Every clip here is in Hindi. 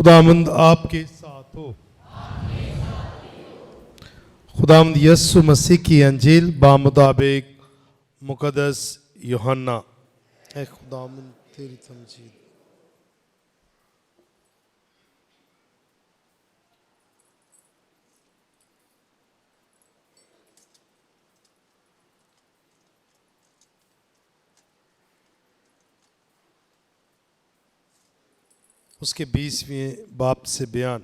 खुदावंद आपके साथ हो। खुदावंद यीशु मसीह की अंजील बामुताबिक मुकद्दस यूहन्ना। ऐ खुदावंद तेरी तमजीद। उसके 20वें बाब से बयान।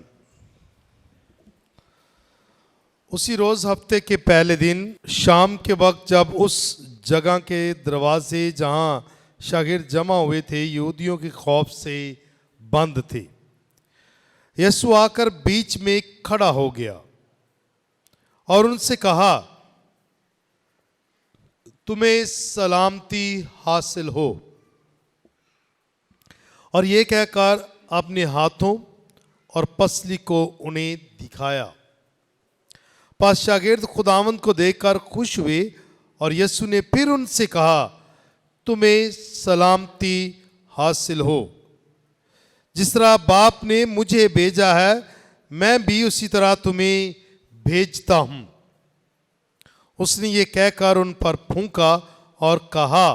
उसी रोज हफ्ते के पहले दिन शाम के वक्त जब उस जगह के दरवाजे जहां शागिर्द जमा हुए थे यहूदियों के खौफ से बंद थे, यीशु आकर बीच में खड़ा हो गया और उनसे कहा, तुम्हें सलामती हासिल हो। और ये कहकर अपने हाथों और पसली को उन्हें दिखाया। पास शागिर्द खुदावंद को देखकर खुश हुए और यीशु ने फिर उनसे कहा, तुम्हें सलामती हासिल हो। जिस तरह बाप ने मुझे भेजा है मैं भी उसी तरह तुम्हें भेजता हूं। उसने ये कहकर उन पर फूंका और कहा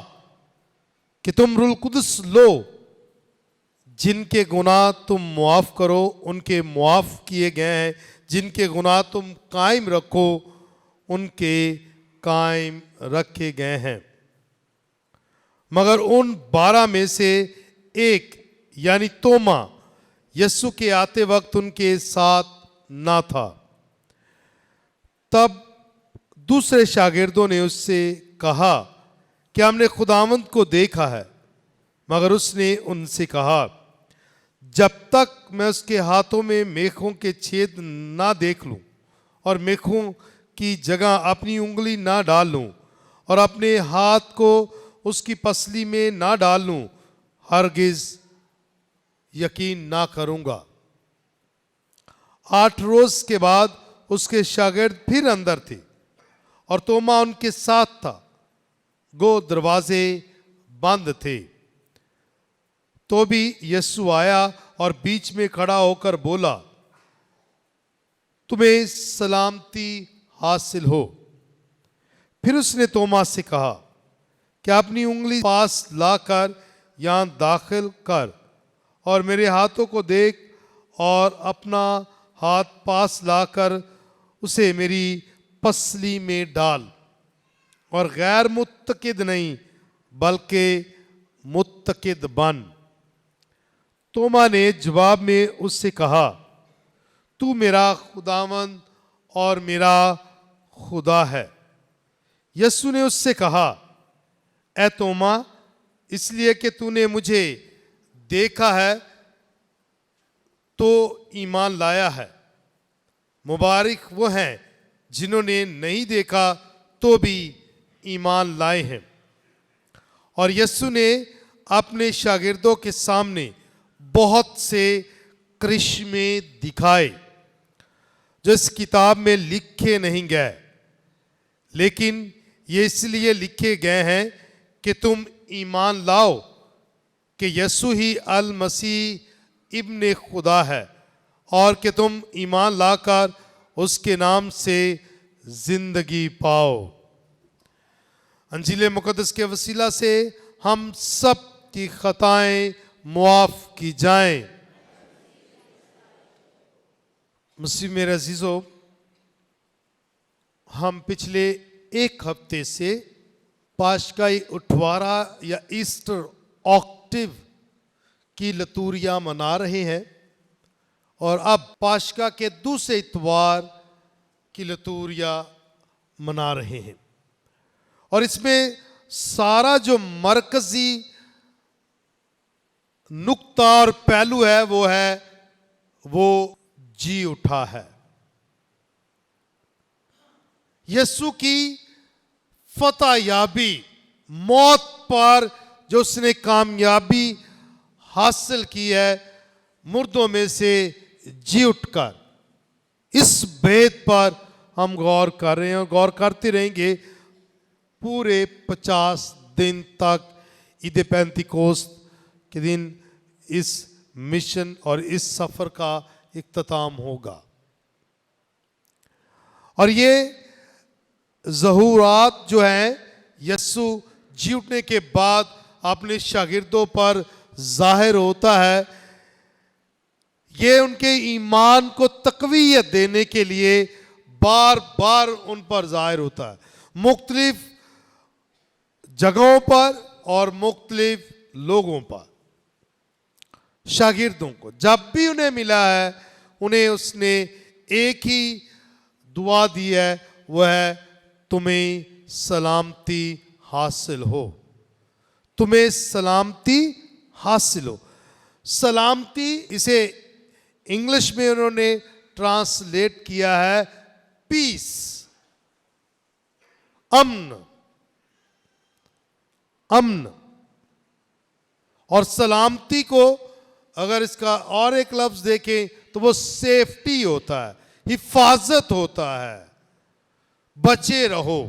कि तुम रूह कुदस लो। जिनके गुनाह तुम मुआफ करो उनके मुआफ किए गए हैं, जिनके गुनाह तुम कायम रखो उनके कायम रखे गए हैं। मगर उन 12 में से एक यानी तोमा यीशु के आते वक्त उनके साथ ना था। तब दूसरे शागिर्दों ने उससे कहा कि हमने खुदावंद को देखा है। मगर उसने उनसे कहा, जब तक मैं उसके हाथों में मेखों के छेद ना देख लूं और मेखों की जगह अपनी उंगली ना डाल लूं और अपने हाथ को उसकी पसली में ना डाल लूं, हरगिज यकीन ना करूंगा। 8 रोज के बाद उसके शागिर्द फिर अंदर थे और तोमा उनके साथ था। गो दरवाजे बंद थे। तो भी यीशु आया और बीच में खड़ा होकर बोला, तुम्हें सलामती हासिल हो। फिर उसने तोमा से कहा कि अपनी उंगली पास लाकर यहां दाखिल कर और मेरे हाथों को देख और अपना हाथ पास लाकर उसे मेरी पसली में डाल और गैर मुत्तकिद नहीं बल्कि मुत्तकिद बन। तोमा ने जवाब में उससे कहा, तू मेरा खुदावंद और मेरा खुदा है। यीशु ने उससे कहा, ए तोमा, इसलिए कि तूने मुझे देखा है तो ईमान लाया है। मुबारक वो हैं जिन्होंने नहीं देखा तो भी ईमान लाए हैं। और यीशु ने अपने शागिर्दों के सामने बहुत से करिश्मे दिखाए जो इस किताब में लिखे नहीं गए, लेकिन ये इसलिए लिखे गए हैं कि तुम ईमान लाओ कि यीशु ही अल मसीह इब्ने खुदा है और कि तुम ईमान लाकर उसके नाम से जिंदगी पाओ। अंजील मुकद्दस के वसीला से हम सब की खताएं मुआफ की जाएं। मसीह मेरे अजीजों, हम पिछले एक हफ्ते से पाशकाई उठवारा या ईस्टर ऑक्टिव की लतूरियां मना रहे हैं और अब पाशका के दूसरे इतवार की लतूरियां मना रहे हैं। और इसमें सारा जो मरकजी नुक्ता और पहलू है वो जी उठा है। यीशु की फतह याबी, मौत पर जो उसने कामयाबी हासिल की है मुर्दों में से जी उठकर, इस भेद पर हम गौर कर रहे हैं और गौर करते रहेंगे पूरे 50 दिन तक। ईद पेंतिकोस्त के दिन इस मिशन और इस सफर का इख्तिताम होगा। और ये ज़हूरात जो हैं यस्सु जी उठने के बाद अपने शागिर्दों पर जाहिर होता है, ये उनके ईमान को तक़वियत देने के लिए बार बार उन पर जाहिर होता है, मुख्तलिफ जगहों पर और मुख्तलिफ लोगों पर। शागिर्दों को जब भी उन्हें मिला है, उन्हें उसने एक ही दुआ दी है, वह है तुम्हें सलामती हासिल हो, तुम्हें सलामती हासिल हो। सलामती, इसे इंग्लिश में उन्होंने ट्रांसलेट किया है पीस, अमन, अमन। और सलामती को अगर इसका और एक लफ्ज देखें तो वो सेफ्टी होता है, हिफाजत होता है, बचे रहो,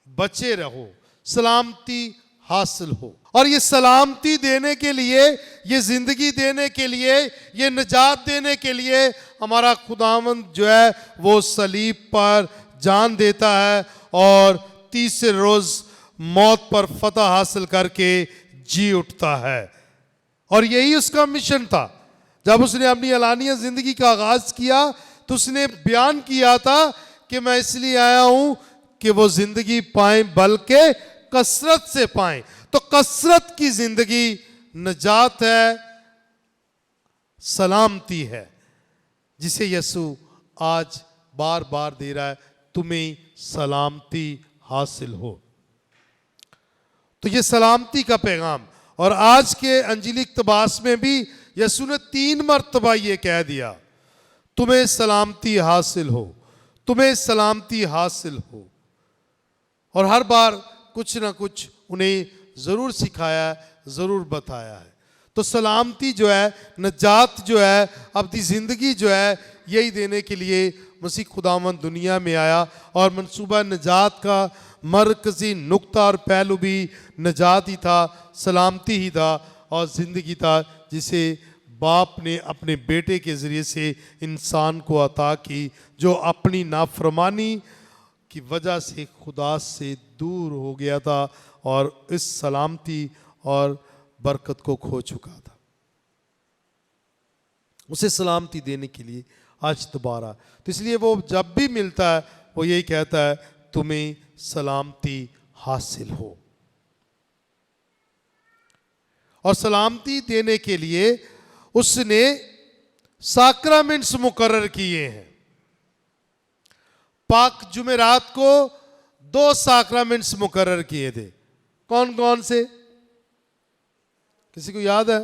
बचे रहो, सलामती हासिल हो। और ये सलामती देने के लिए, ये जिंदगी देने के लिए, ये निजात देने के लिए हमारा खुदावंद जो है वो सलीब पर जान देता है और तीसरे रोज मौत पर फतह हासिल करके जी उठता है। और यही उसका मिशन था। जब उसने अपनी अलानिया जिंदगी का आगाज किया तो उसने बयान किया था कि मैं इसलिए आया हूं कि वो जिंदगी पाएं, बल्कि कसरत से पाएं। तो कसरत की जिंदगी निजात है, सलामती है, जिसे यीशु आज बार बार दे रहा है, तुम्हें सलामती हासिल हो। तो ये सलामती का पैगाम, और आज के अंजील इक़्तिबास में भी यीशु ने 3 मरतबा ये कह दिया, तुम्हें सलामती हासिल हो, तुम्हें सलामती हासिल हो। और हर बार कुछ ना कुछ उन्हें ज़रूर सिखाया है, ज़रूर बताया है। तो सलामती जो है, नजात जो है, अपनी ज़िंदगी जो है, यही देने के लिए मसीह खुदावंद दुनिया में आया। और मंसूबा नजात का मरकज़ी नुक्ता और पहलू भी नजात ही था, सलामती ही था और ज़िंदगी था, जिसे बाप ने अपने बेटे के ज़रिए से इंसान को अता की, जो अपनी नाफरमानी की वजह से खुदा से दूर हो गया था और इस सलामती और बरकत को खो चुका था। उसे सलामती देने के लिए आज दोबारा, तो इसलिए वो जब भी मिलता है वो यही कहता है, तुम्हें सलामती हासिल हो। और सलामती देने के लिए उसने साक्रामेंट्स मुकर्रर किए हैं। पाक जुमेरात को 2 साक्रामेंट्स मुकर्रर किए थे। कौन कौन से, किसी को याद है?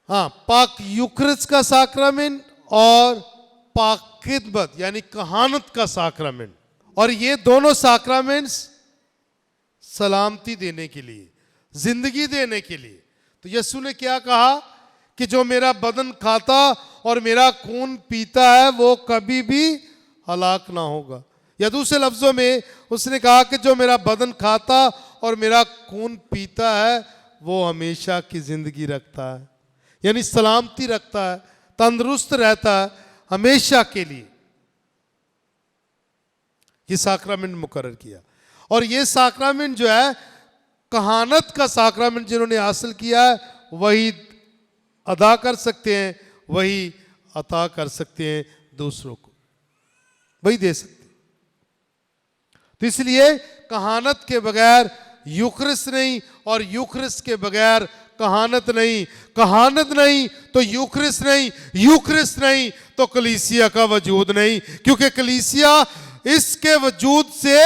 हाँ, पाक यूखरिस्ट का साक्रामेंट और पाक खिदमत यानी कहानत का साक्रामेंट। और ये दोनों साक्रामेंट्स सलामती देने के लिए, जिंदगी देने के लिए। तो यीशु ने क्या कहा कि जो मेरा बदन खाता और मेरा खून पीता है वो कभी भी हलाक ना होगा। या दूसरे लफ्जों में उसने कहा कि जो मेरा बदन खाता और मेरा खून पीता है वो हमेशा की जिंदगी रखता है, यानी सलामती रखता है, तंदुरुस्त रहता है हमेशा के लिए। ये साक्रामेंट मुकर्रर किया। और ये साक्रामेंट जो है, कहानत का साक्रामेंट जिन्होंने हासिल किया है वही अदा कर सकते हैं, वही अता कर सकते हैं दूसरों को, वही दे सकते हैं। तो इसलिए कहानत के बगैर यूखरिस्ट नहीं और यूखरिस्ट के बगैर कहानत नहीं, कहानत नहीं तो यूखरिस्ट नहीं, यूखरिस्ट नहीं तो कलीसिया का वजूद नहीं। क्योंकि कलीसिया इसके वजूद से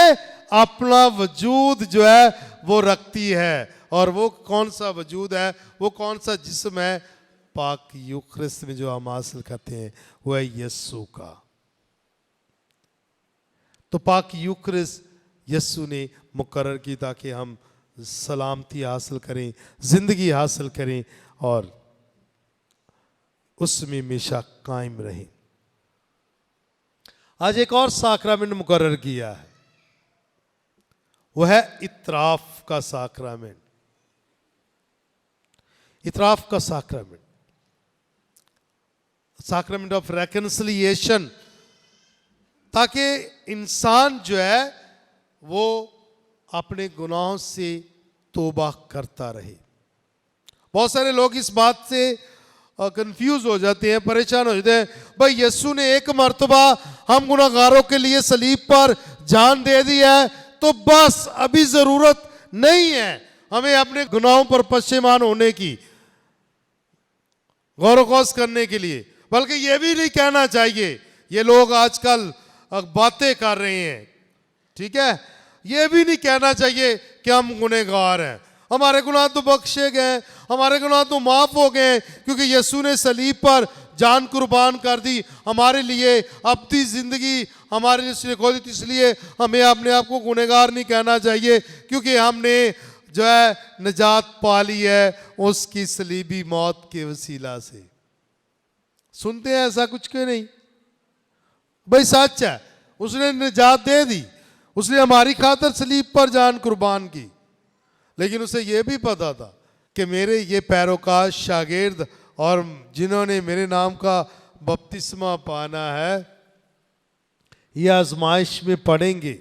अपना वजूद जो है वो रखती है। और वो कौन सा वजूद है, वो कौन सा जिस्म है, पाक यूखरिस्ट में जो हम हासिल करते हैं वो है यस्सु का। तो पाक यूखरिस्ट यस्सु ने मुकर्रर की ताकि हम सलामती हासिल करें, जिंदगी हासिल करें और उसमें हमेशा कायम रहें। आज एक और साक्रामेंट मुकर्रर किया है, वह है इतराफ का साक्रामेंट। इतराफ का साक्रामेंट, साक्रामेंट ऑफ रेकन्सिलिएशन, ताकि इंसान जो है वो अपने गुनाहों से तौबा करता रहे। बहुत सारे लोग इस बात से कंफ्यूज हो जाते हैं, परेशान हो जाते हैं, भाई यीशु ने एक मर्तबा हम गुनाहगारों के लिए सलीब पर जान दे दी है तो बस अभी जरूरत नहीं है हमें अपने गुनाहों पर पश्चिमान होने की, गौर गौस करने के लिए। बल्कि ये भी नहीं कहना चाहिए, ये लोग आजकल बातें कर रहे हैं, ठीक है, ये भी नहीं कहना चाहिए कि हम गुनहगार हैं, हमारे गुनाह तो बख्शे गए, हमारे गुनाह तो माफ हो गए क्योंकि यीशु ने सलीब पर जान कुर्बान कर दी हमारे लिए, अपनी जिंदगी हमारे लिए खोली। इसलिए हमें अपने आप को गुनहगार नहीं कहना चाहिए क्योंकि हमने जो है निजात पा ली है उसकी सलीबी मौत के वसीला से। सुनते हैं ऐसा कुछ क्यों नहीं? भाई सच है, उसने निजात दे दी, उसने हमारी खातिर सलीब पर जान कुर्बान की, लेकिन उसे यह भी पता था कि मेरे ये पैरोकार शागिर्द और जिन्होंने मेरे नाम का बपतिस्मा पाना है ये आजमाइश में पड़ेंगे,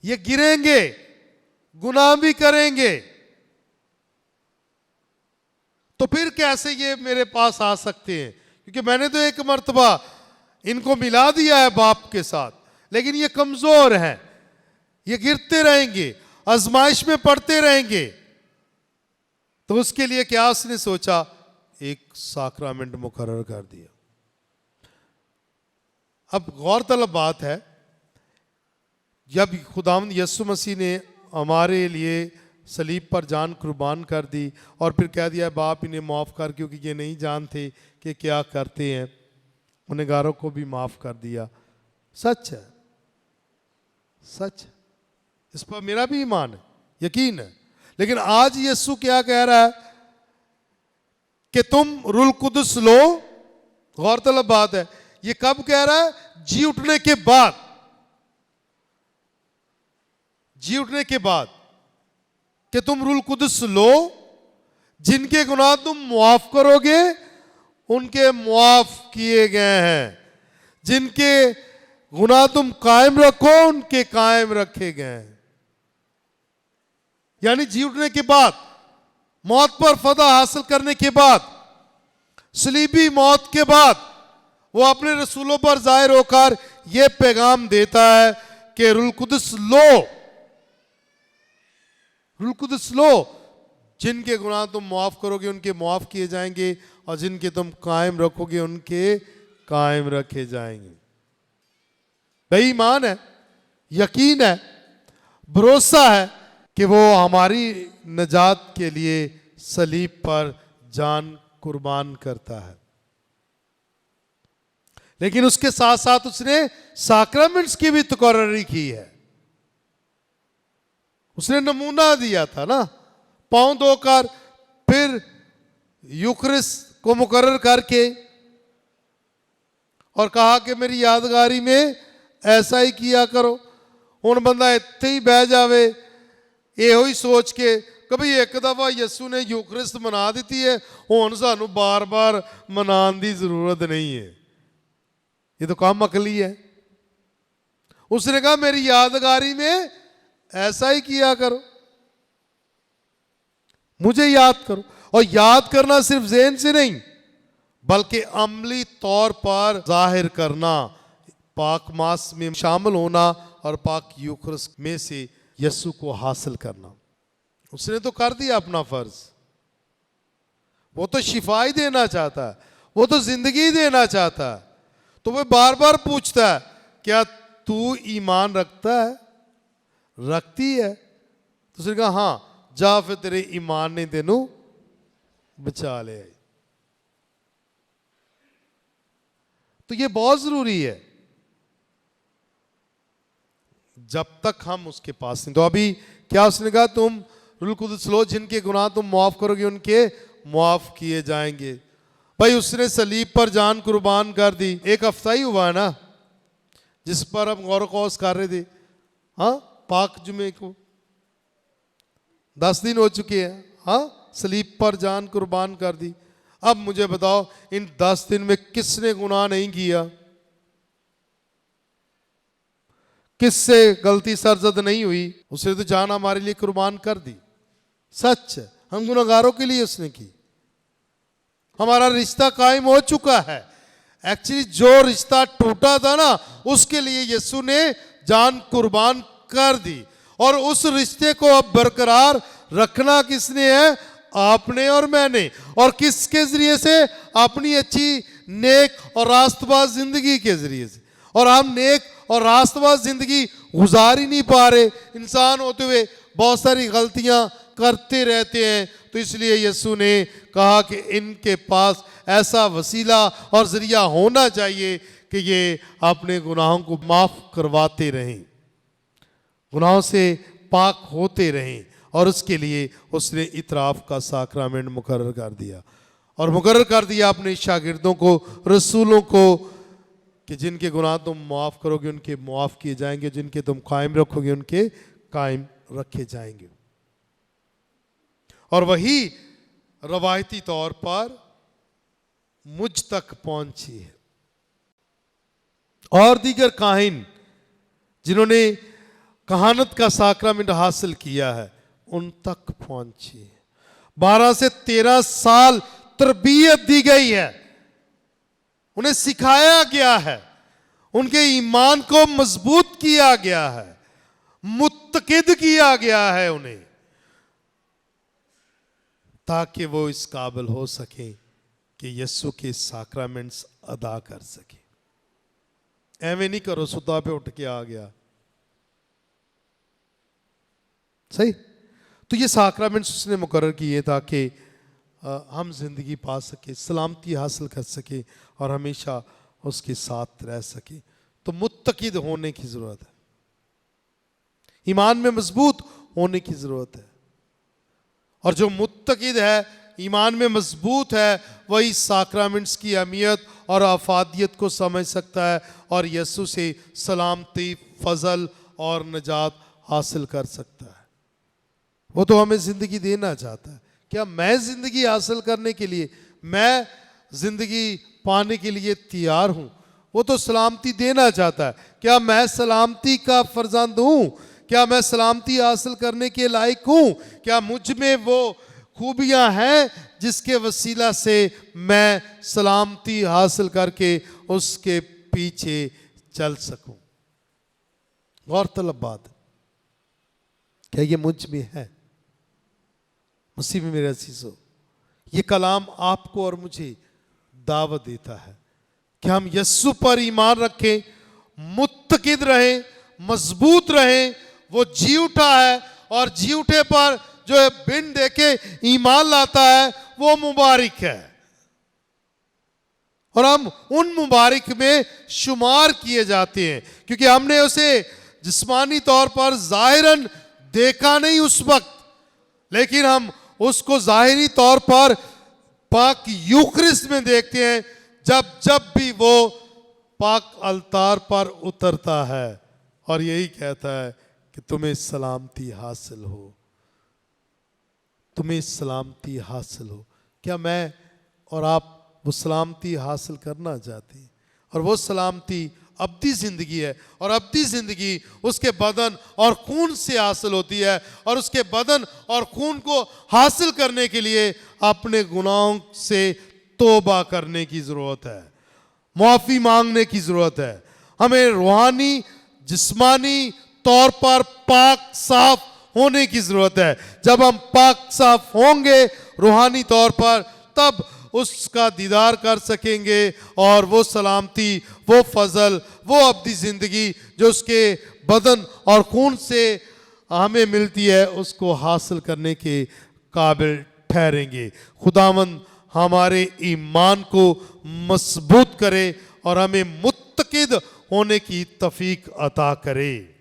ये गिरेंगे, गुनाह भी करेंगे, तो फिर कैसे ये मेरे पास आ सकते हैं? क्योंकि मैंने तो एक मर्तबा इनको मिला दिया है बाप के साथ, लेकिन ये कमजोर हैं, ये गिरते रहेंगे, आजमाइश में पड़ते रहेंगे। तो उसके लिए क्या उसने सोचा? एक साक्रामेंट मुकर्रर कर दिया। अब गौरतलब बात है, जब खुदावंद यीशु मसीह ने हमारे लिए सलीब पर जान कुर्बान कर दी और फिर कह दिया बाप इन्हें माफ़ कर, क्योंकि ये नहीं जानते कि क्या करते हैं, गुनहगारों को भी माफ़ कर दिया। सच है, सच है, इस पर मेरा भी ईमान है, यकीन है। लेकिन आज यीशु क्या कह रहा है कि तुम रूह कुदस लो। गौरतलब बात है, ये कब कह रहा है? जी उठने के बाद, जी उठने के बाद कि तुम रूह कुदस लो, जिनके गुनाह तुम मुआफ करोगे उनके मुआफ किए गए हैं, जिनके गुनाह तुम कायम रखो उनके कायम रखे गए हैं। यानी जी उठने के बाद, मौत पर फतह हासिल करने के बाद, सलीबी मौत के बाद वो अपने रसूलों पर जाहिर होकर यह पैगाम देता है कि रूह कुदस लो, रूह कुदस लो, जिनके गुनाह तुम माफ करोगे उनके माफ किए जाएंगे और जिनके तुम कायम रखोगे उनके कायम रखे जाएंगे। बेईमान है, यकीन है, भरोसा है कि वो हमारी निजात के लिए सलीब पर जान कुर्बान करता है। लेकिन उसके साथ साथ उसने साक्रामेंट्स की भी तकर्री की है। उसने नमूना दिया था ना, पांव धोकर फिर यूखरिस्त को मुकर्रर करके और कहा कि मेरी यादगारी में ऐसा ही किया करो। हुण बंदा इत्थे ही बह जावे ਇਹੋ ਹੀ सोच के कभी एक दफा यीशु ने यूखरिस्त मना दी है, हुण सानू बार बार मनाने की जरूरत नहीं है, ये तो काम अकली है। उसने कहा मेरी यादगारी में ऐसा ही किया करो, मुझे याद करो। और याद करना सिर्फ ज़हन से नहीं बल्कि अमली तौर पर जाहिर करना, पाक मास में शामिल होना और पाक यूखरिस्त में से यीशु को हासिल करना। उसने तो कर दिया अपना फर्ज, वो तो शिफाई देना चाहता है, वो तो जिंदगी देना चाहता है। तो वह बार बार पूछता है क्या तू ईमान रखता है, रखती है? तो उसने कहा हाँ, जा फिर तेरे ईमान ने तेनू बचा ले। तो ये बहुत जरूरी है जब तक हम उसके पास नहीं। तो अभी क्या उसने कहा तुम रूह कुदस लो, जिनके गुनाह तुम माफ करोगे उनके माफ किए जाएंगे। भाई उसने सलीब पर जान कुर्बान कर दी। एक हफ्ता ही हुआ है ना जिस पर हम गौर कौस कर रहे थे, हाँ, पाक जुमे को 10 दिन हो चुके हैं, हाँ। सलीब पर जान कुर्बान कर दी। अब मुझे बताओ, इन 10 दिन में किसने गुनाह नहीं किया? किससे गलती सरजद नहीं हुई? उसने तो जान हमारे लिए कुर्बान कर दी। सच है, हम गुनहगारों के लिए उसने की। हमारा रिश्ता कायम हो चुका है। एक्चुअली जो रिश्ता टूटा था ना, उसके लिए यीशु ने जान कुर्बान कर दी। और उस रिश्ते को अब बरकरार रखना किसने है? आपने और मैंने। और किसके जरिए से? अपनी अच्छी नेक और रास्तबाज जिंदगी के जरिए से। और हम नेक और रास्तबाज जिंदगी गुजार ही नहीं पा रहे। इंसान होते हुए बहुत सारी गलतियां करते रहते हैं। तो इसलिए यीशु ने कहा कि इनके पास ऐसा वसीला और जरिया होना चाहिए कि ये अपने गुनाहों को माफ करवाते रहें, गुनाहों से पाक होते रहें। और उसके लिए उसने इतराफ का साक्रामेंट मुकर्रर कर दिया। और मुकर्रर कर दिया अपने शागिर्दों को, रसूलों को, कि जिनके गुनाह तुम माफ़ करोगे उनके माफ़ किए जाएंगे, जिनके तुम कायम रखोगे उनके कायम रखे जाएंगे। और वही रवायती तौर पर मुझ तक पहुंची है। और दीगर काहिन जिन्होंने कहानत का साक्रामेंट हासिल किया है, उन तक पहुंची है। 12 से 13 साल तरबियत दी गई है, उन्हें सिखाया गया है, उनके ईमान को मजबूत किया गया है, मुत्तकिद किया गया है उन्हें, ताकि वो इस काबिल हो सके कि यीशु के साक्रामेंट्स अदा कर सके। एवं नहीं करो सुता पे उठ के आ गया, सही। तो ये साक्रामेंट्स उसने मुकर्रर किए ताकि हम जिंदगी पा सके, सलामती हासिल कर सके और हमेशा उसके साथ रह सके। तो मुत्तकिद होने की जरूरत है, ईमान में मजबूत होने की जरूरत है। और जो मुत्तकिद है, ईमान में मजबूत है, वही साक्रामेंट्स की अहमियत और अफादियत को समझ सकता है और यीशु से सलामती, फजल और नजात हासिल कर सकता है। वो तो हमें जिंदगी देना चाहता है। क्या मैं जिंदगी हासिल करने के लिए, मैं जिंदगी पाने के लिए तैयार हूं? वो तो सलामती देना चाहता है। क्या मैं सलामती का फर्जंद हूं? क्या मैं सलामती हासिल करने के लायक हूं? क्या मुझ में वो खूबियां हैं जिसके वसीला से मैं सलामती हासिल करके उसके पीछे चल सकूं? गौरतलब बात, क्या ये मुझ में है? मसीह में मेरे अजीजों, ये कलाम आपको और मुझे दावत देता है कि हम यीशु पर ईमान रखें, मुत्तकिद रहें, मजबूत रहें। वो जी उठा है और जी उठे पर जो है बिन देखे ईमान लाता है, वो मुबारक है। और हम उन मुबारक में शुमार किए जाते हैं, क्योंकि हमने उसे जिस्मानी तौर पर जाहिरन देखा नहीं उस वक्त, लेकिन हम उसको जाहिरी तौर पर पाक यूखरिस्त में देखते हैं, जब जब भी वो पाक अलतार पर उतरता है और यही कहता है कि तुम्हें सलामती हासिल हो, तुम्हें सलामती हासिल हो। क्या मैं और आप वो सलामती हासिल करना चाहते हैं? और वो सलामती अब्दी जिंदगी है, और अब्दी जिंदगी उसके बदन और खून से हासिल होती है। और उसके बदन और खून को हासिल करने के लिए अपने गुनाहों से तौबा करने की जरूरत है, माफी मांगने की जरूरत है। हमें रूहानी जिस्मानी तौर पर पाक साफ होने की जरूरत है। जब हम पाक साफ होंगे रूहानी तौर पर, तब उसका दीदार कर सकेंगे और वो सलामती, वो फजल, वो अब्दी जिंदगी जो उसके बदन और खून से हमें मिलती है, उसको हासिल करने के काबिल ठहरेंगे। खुदावंद हमारे ईमान को मजबूत करे और हमें मुत्तकिद होने की तौफीक अता करे।